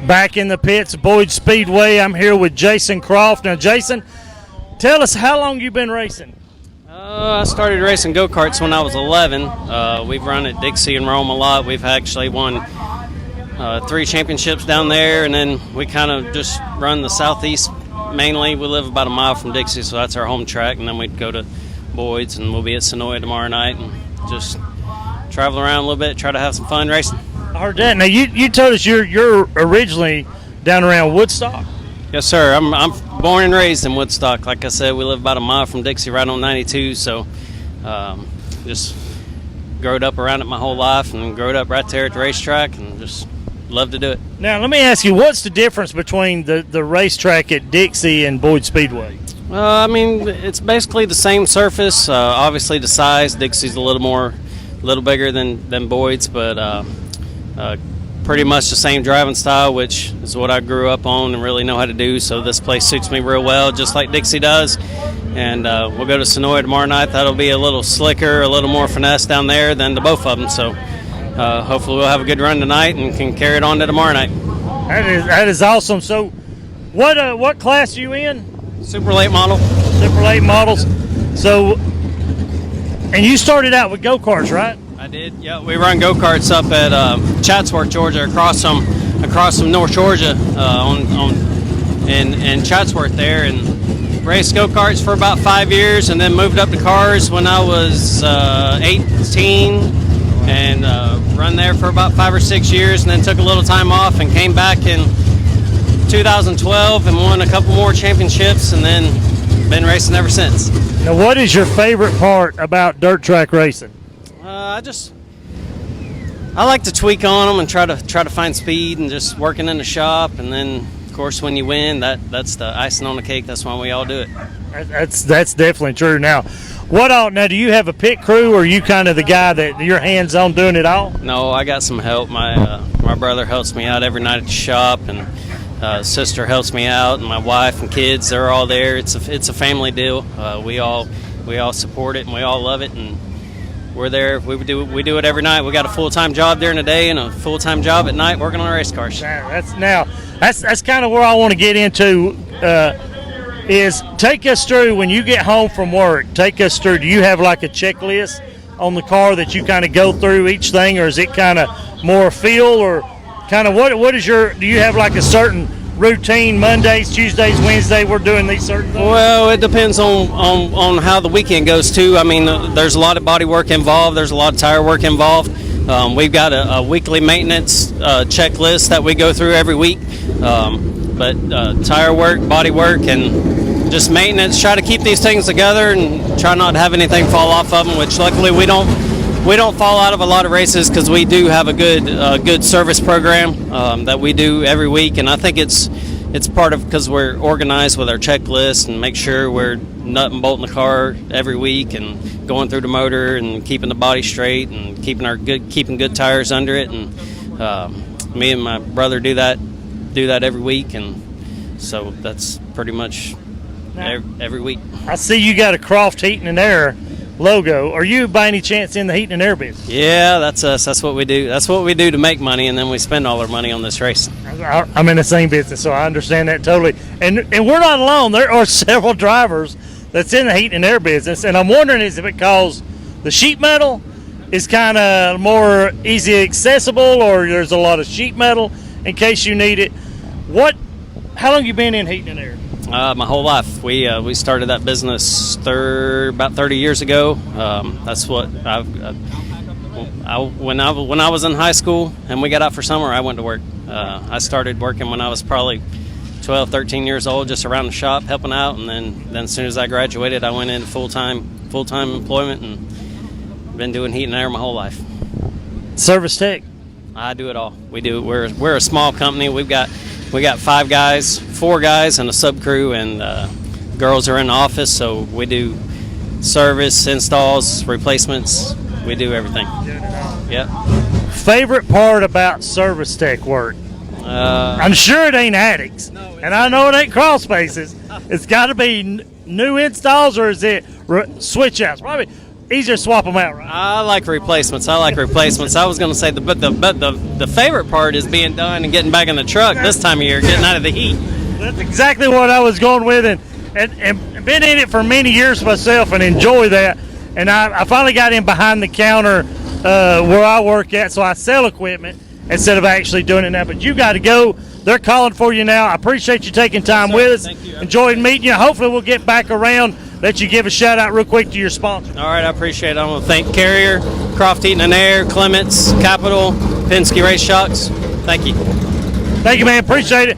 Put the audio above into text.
Back in the pits, Boyd Speedway. I'm here with Jason Croft. Now, Jason, tell us how long you've been racing. I started racing go-karts when I was 11. We've run at Dixie and Rome a lot. We've actually won 3 championships down there, and then we kind of just run the southeast mainly. We live about a mile from Dixie, so that's our home track, and then we'd go to Boyd's, and we'll be at Sonoya tomorrow night and just travel around a little bit, try to have some fun racing. I heard that. Now, you told us you're originally down around Woodstock. Yes, sir. I'm born and raised in Woodstock. Like I said, we live about a mile from Dixie, right on 92, so just growed up around it my whole life and growed up right there at the racetrack and just love to do it. Now, let me ask you, what's the difference between the racetrack at Dixie and Boyd Speedway? I mean, it's basically the same surface. Obviously, the size, Dixie's a little bigger than Boyd's, but pretty much the same driving style, which is what I grew up on and really know how to do. So this place suits me real well, just like Dixie does. And we'll go to Sonoya tomorrow night. That'll be a little slicker, a little more finesse down there than the both of them. So hopefully we'll have a good run tonight and can carry it on to tomorrow night. That is awesome. So what class are you in? Super late model. Super late models. So, and you started out with go-karts, right? I did. Yeah, we run go-karts up at Chatsworth, Georgia, across from North Georgia, in Chatsworth there, and raced go-karts for about 5 years, and then moved up to cars when I was 18, and run there for about 5 or 6 years, and then took a little time off and came back in 2012 and won a couple more championships, and then been racing ever since. Now, what is your favorite part about dirt track racing? I like to tweak on them and try to find speed and just working in the shop, and then of course when you win, that's the icing on the cake. That's why we all do it. That's definitely true. Now, now do you have a pit crew, or are you kind of the guy that you're hands on doing it all? No, I got some help. My brother helps me out every night at the shop, and sister helps me out, and my wife and kids, they're all there. It's a family deal. We all support it and we all love it, and we're there. We do it every night. We got a full-time job during the day and a full-time job at night working on race cars. That's kind of where I want to get into. Is take us through when you get home from work. Take us through. Do you have like a checklist on the car that you kind of go through each thing, or is it kind of more feel, or kind of what is your? Do you have like a certain routine? Mondays, Tuesdays, Wednesday, we're doing these certain things? Well, it depends on how the weekend goes too. I mean, there's a lot of body work involved. There's a lot of tire work involved. We've got a weekly maintenance checklist that we go through every week. But tire work, body work, and just maintenance. Try to keep these things together and try not to have anything fall off of them. Which luckily we don't fall out of a lot of races because we do have a good service program that we do every week, and I think it's part of because we're organized with our checklist and make sure we're nut and bolting the car every week and going through the motor and keeping the body straight and keeping good tires under it, and me and my brother do that every week, and so that's pretty much every week. I see you got a Croft Heating and Air logo. Are you by any chance in the heating and air business? Yeah, that's us. That's what we do. That's what we do to make money, and then we spend all our money on this race. I'm in the same business, so I understand that totally. And we're not alone. There are several drivers that's in the heating and air business, and I'm wondering, is it because the sheet metal is kind of more easy accessible, or there's a lot of sheet metal in case you need it? How long you been in heating and air? My whole life. We started that business about 30 years ago. That's what when I was in high school and we got out for summer, I went to work. I started working when I was probably 12, 13 years old, just around the shop helping out, and then as soon as I graduated, I went into full-time employment and been doing heating and air my whole life. Service tech? I do it all. We're a small company. We got 4 guys and a sub crew, and girls are in the office, so we do service, installs, replacements. We do everything. Yep. Favorite part about service tech work? I'm sure it ain't attics, and I know it ain't crawl spaces. It's got to be new installs, or is it switch outs? Probably easier to swap them out, right? I like replacements. I was going to say the favorite part is being done and getting back in the truck this time of year, getting out of the heat. That's exactly what I was going with, and been in it for many years myself and enjoy that. And I finally got in behind the counter where I work at, so I sell equipment instead of actually doing it now. But you got to go. They're calling for you now. I appreciate you taking time with us. Thank you. Enjoyed meeting you. Hopefully we'll get back around. Let you give a shout out real quick to your sponsor. All right, I appreciate it. I want to thank Carrier, Croft Heating and Air, Clements, Capital, Penske Race Shocks. Thank you. Thank you, man. Appreciate it.